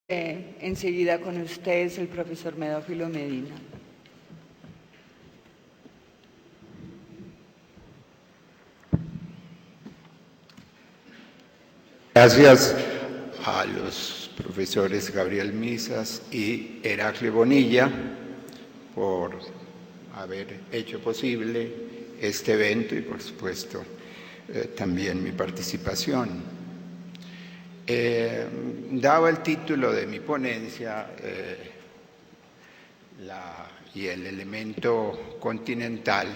Enseguida con ustedes el profesor Medófilo Medina. Gracias a los profesores Gabriel Misas y Heraclio Bonilla por haber hecho posible este evento y, por supuesto, también mi participación. Dado el título de mi ponencia y el elemento continental,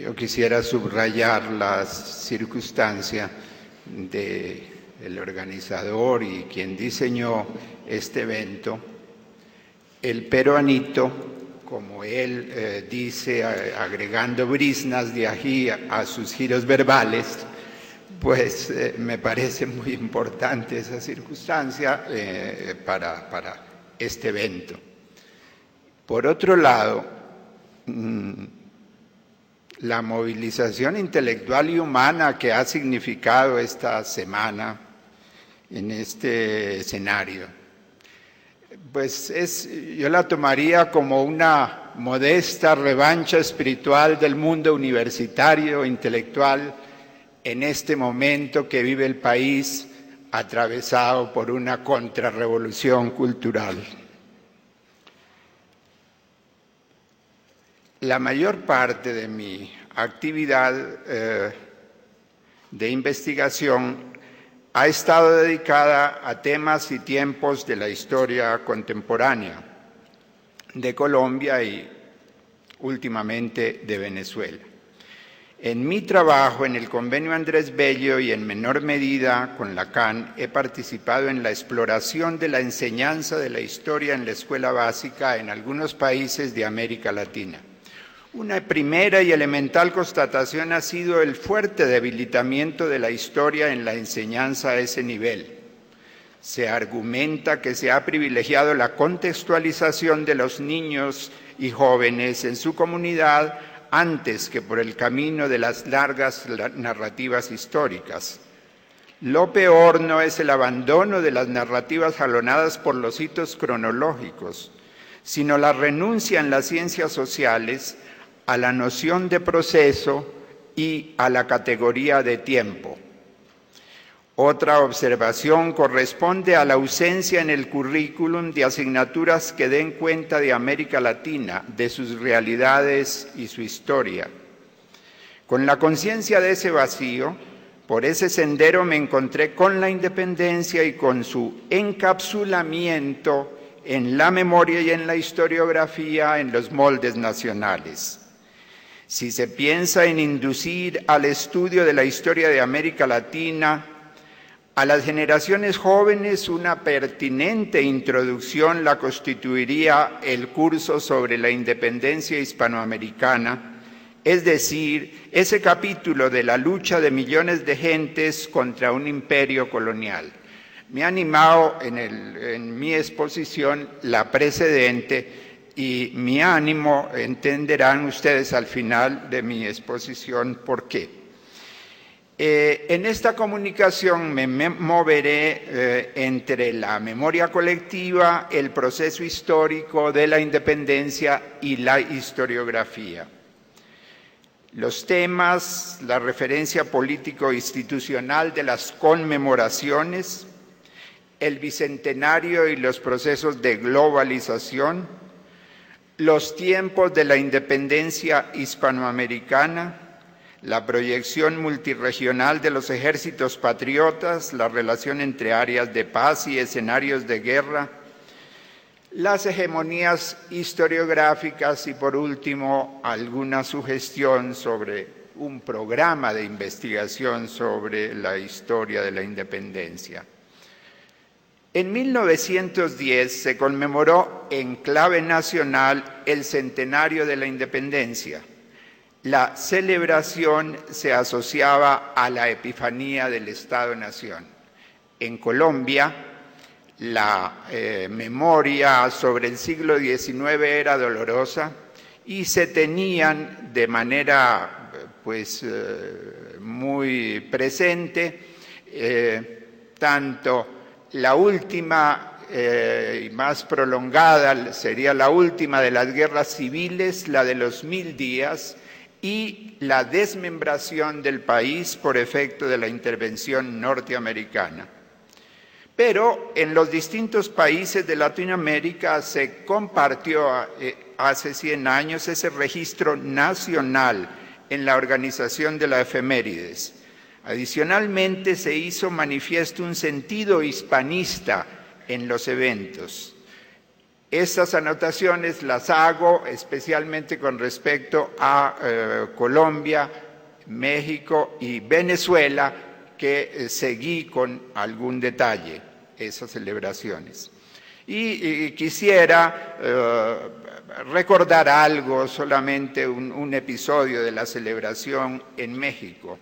yo quisiera subrayar la circunstancia del organizador y quien diseñó este evento, el peruanito, como él dice, agregando briznas de ají a sus giros verbales, pues me parece muy importante esa circunstancia para este evento. Por otro lado, la movilización intelectual y humana que ha significado esta semana en este escenario, pues yo la tomaría como una modesta revancha espiritual del mundo universitario, intelectual, en este momento que vive el país atravesado por una contrarrevolución cultural. La mayor parte de mi actividad de investigación ha estado dedicada a temas y tiempos de la historia contemporánea de Colombia y últimamente de Venezuela. En mi trabajo en el Convenio Andrés Bello y en menor medida con la CAN he participado en la exploración de la enseñanza de la historia en la escuela básica en algunos países de América Latina. Una primera y elemental constatación ha sido el fuerte debilitamiento de la historia en la enseñanza a ese nivel. Se argumenta que se ha privilegiado la contextualización de los niños y jóvenes en su comunidad antes que por el camino de las largas narrativas históricas. Lo peor no es el abandono de las narrativas jalonadas por los hitos cronológicos, sino la renuncia en las ciencias sociales a la noción de proceso y a la categoría de tiempo. Otra observación corresponde a la ausencia en el currículum de asignaturas que den cuenta de América Latina, de sus realidades y su historia. Con la conciencia de ese vacío, por ese sendero me encontré con la independencia y con su encapsulamiento en la memoria y en la historiografía en los moldes nacionales. Si se piensa en inducir al estudio de la historia de América Latina a las generaciones jóvenes, una pertinente introducción la constituiría el curso sobre la independencia hispanoamericana, es decir, ese capítulo de la lucha de millones de gentes contra un imperio colonial. Me ha animado en mi exposición la precedente y mi ánimo entenderán ustedes al final de mi exposición por qué. En esta comunicación me moveré entre la memoria colectiva, el proceso histórico de la independencia y la historiografía. Los temas, la referencia político-institucional de las conmemoraciones, el bicentenario y los procesos de globalización, los tiempos de la independencia hispanoamericana, la proyección multirregional de los ejércitos patriotas, la relación entre áreas de paz y escenarios de guerra, las hegemonías historiográficas y, por último, alguna sugestión sobre un programa de investigación sobre la historia de la independencia. En 1910 se conmemoró en clave nacional el centenario de la independencia. La celebración se asociaba a la epifanía del Estado-Nación. En Colombia, la memoria sobre el siglo XIX era dolorosa y se tenían de manera muy presente tanto la última y más prolongada sería la última de las guerras civiles, la de los 1000 días, y la desmembración del país por efecto de la intervención norteamericana. Pero en los distintos países de Latinoamérica se compartió hace 100 años ese registro nacional en la organización de la efemérides. Adicionalmente, se hizo manifiesto un sentido hispanista en los eventos. Estas anotaciones las hago especialmente con respecto a Colombia, México y Venezuela, que seguí con algún detalle esas celebraciones. Y quisiera recordar algo, solamente un episodio de la celebración en México.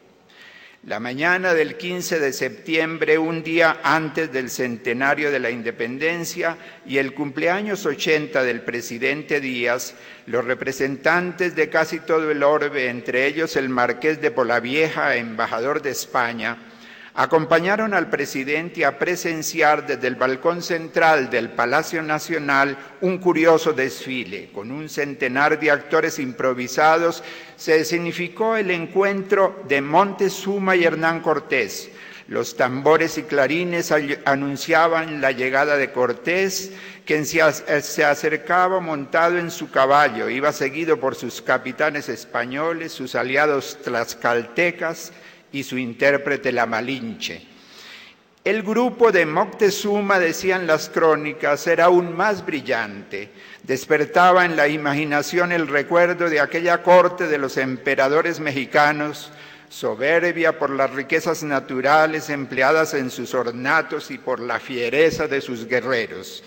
La mañana del 15 de septiembre, un día antes del centenario de la independencia y el cumpleaños 80 del presidente Díaz, los representantes de casi todo el orbe, entre ellos el marqués de Polavieja, embajador de España, acompañaron al presidente a presenciar desde el balcón central del Palacio Nacional un curioso desfile. Con un centenar de actores improvisados se escenificó el encuentro de Moctezuma y Hernán Cortés. Los tambores y clarines anunciaban la llegada de Cortés, quien se acercaba montado en su caballo. Iba seguido por sus capitanes españoles, sus aliados tlaxcaltecas y su intérprete la Malinche. El grupo de Moctezuma, decían las crónicas, era aún más brillante. Despertaba en la imaginación el recuerdo de aquella corte de los emperadores mexicanos, soberbia por las riquezas naturales empleadas en sus ornatos y por la fiereza de sus guerreros.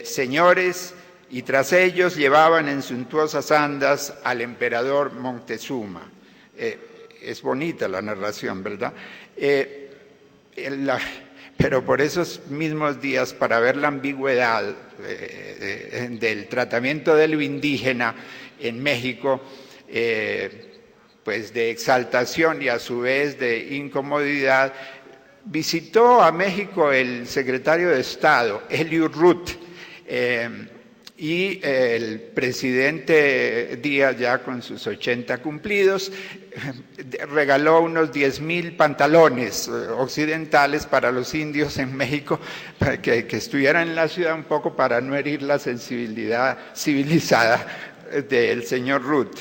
Señores, y tras ellos llevaban en suntuosas andas al emperador Moctezuma. Es bonita la narración, ¿verdad? Pero por esos mismos días, para ver la ambigüedad del tratamiento de lo indígena en México, pues de exaltación y a su vez de incomodidad, visitó a México el secretario de Estado, Eliud Root, y el presidente Díaz, ya con sus 80 cumplidos, regaló unos 10,000 pantalones occidentales para los indios en México, para que estuvieran en la ciudad un poco para no herir la sensibilidad civilizada del señor Root.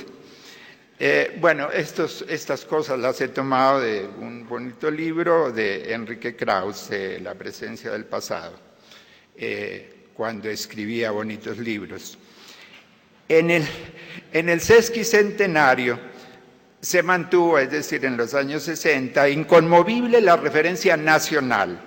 Bueno, estas cosas las he tomado de un bonito libro de Enrique Krauss, La presencia del pasado, cuando escribía bonitos libros. En el sesquicentenario se mantuvo, es decir, en los años 60, inconmovible la referencia nacional,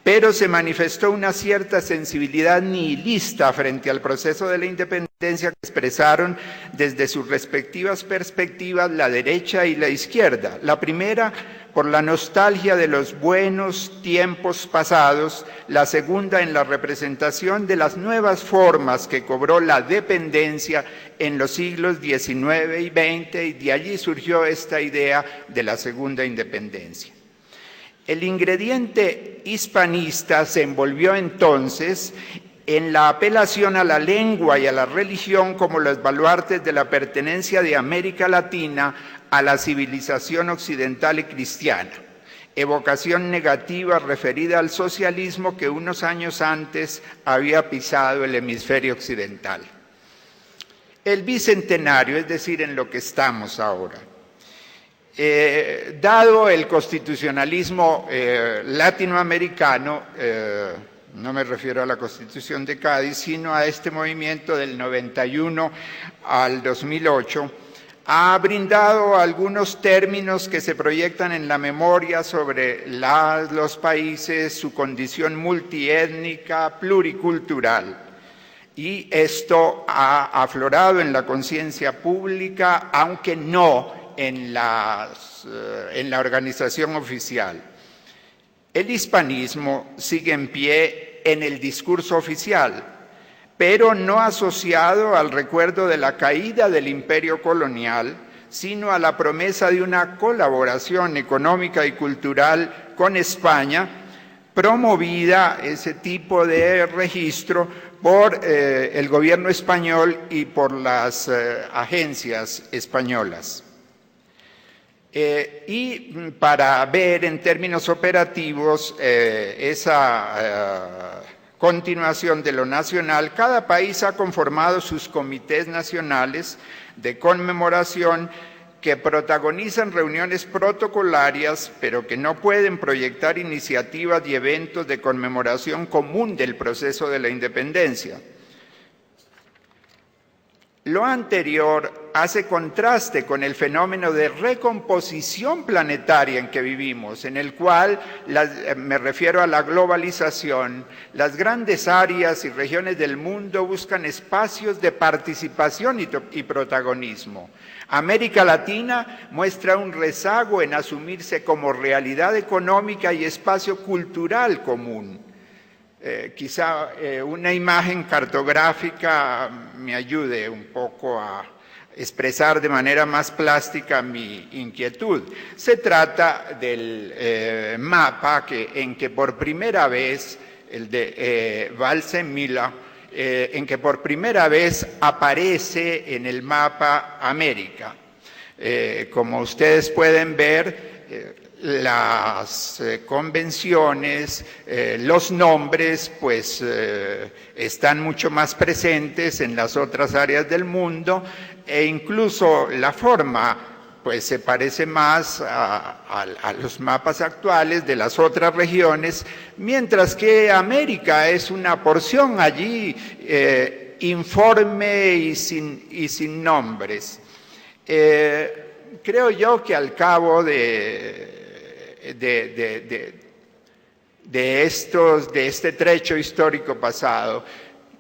pero se manifestó una cierta sensibilidad nihilista frente al proceso de la independencia que expresaron desde sus respectivas perspectivas la derecha y la izquierda. La primera, por la nostalgia de los buenos tiempos pasados; la segunda, en la representación de las nuevas formas que cobró la dependencia en los siglos XIX y XX, y de allí surgió esta idea de la segunda independencia. El ingrediente hispanista se envolvió entonces en la apelación a la lengua y a la religión como los baluartes de la pertenencia de América Latina a la civilización occidental y cristiana, evocación negativa referida al socialismo que unos años antes había pisado el hemisferio occidental. El bicentenario, es decir, en lo que estamos ahora. Dado el constitucionalismo latinoamericano, no me refiero a la Constitución de Cádiz, sino a este movimiento del 91 al 2008, ha brindado algunos términos que se proyectan en la memoria sobre los países, su condición multiétnica, pluricultural. Y esto ha aflorado en la conciencia pública, aunque no en la organización oficial. El hispanismo sigue en pie en el discurso oficial, pero no asociado al recuerdo de la caída del imperio colonial, sino a la promesa de una colaboración económica y cultural con España, promovida ese tipo de registro por el gobierno español y por las agencias españolas. Y para ver en términos operativos esa continuación de lo nacional, cada país ha conformado sus comités nacionales de conmemoración que protagonizan reuniones protocolarias, pero que no pueden proyectar iniciativas y eventos de conmemoración común del proceso de la independencia. Lo anterior hace contraste con el fenómeno de recomposición planetaria en que vivimos, en el cual, me refiero a la globalización, las grandes áreas y regiones del mundo buscan espacios de participación y protagonismo. América Latina muestra un rezago en asumirse como realidad económica y espacio cultural común. Quizá una imagen cartográfica me ayude un poco a expresar de manera más plástica mi inquietud. Se trata del mapa en que por primera vez, el de Waldseemüller, en que por primera vez aparece en el mapa América. Como ustedes pueden ver, las convenciones, los nombres, pues están mucho más presentes en las otras áreas del mundo e incluso la forma pues se parece más a los mapas actuales de las otras regiones, mientras que América es una porción allí informe y sin nombres. Creo yo que al cabo de este trecho histórico pasado,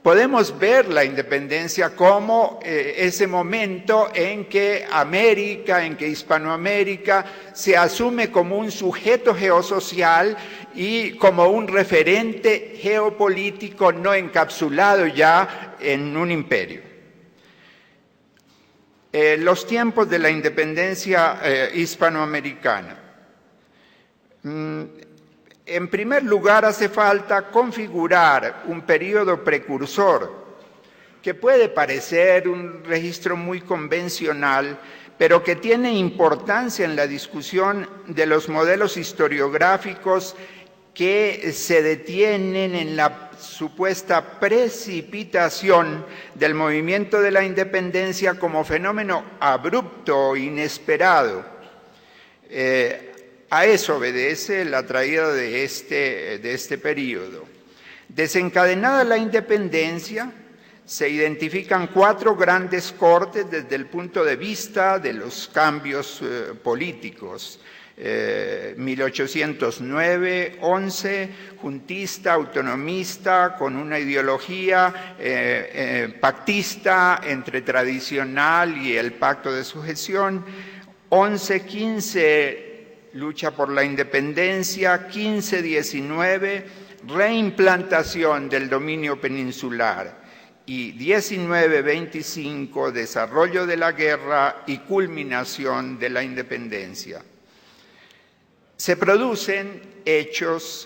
podemos ver la independencia como ese momento en que América, en que Hispanoamérica se asume como un sujeto geosocial y como un referente geopolítico no encapsulado ya en un imperio. Los tiempos de la independencia hispanoamericana. En primer lugar, hace falta configurar un periodo precursor que puede parecer un registro muy convencional, pero que tiene importancia en la discusión de los modelos historiográficos que se detienen en la supuesta precipitación del movimiento de la independencia como fenómeno abrupto, inesperado. A eso obedece la traída de este periodo. Desencadenada la independencia, se identifican 4 grandes cortes desde el punto de vista de los cambios políticos. 1809-11, juntista, autonomista, con una ideología pactista entre tradicional y el pacto de sucesión. 11-15, lucha por la independencia. 15-19, reimplantación del dominio peninsular. Y 19-25, desarrollo de la guerra y culminación de la independencia. Se producen hechos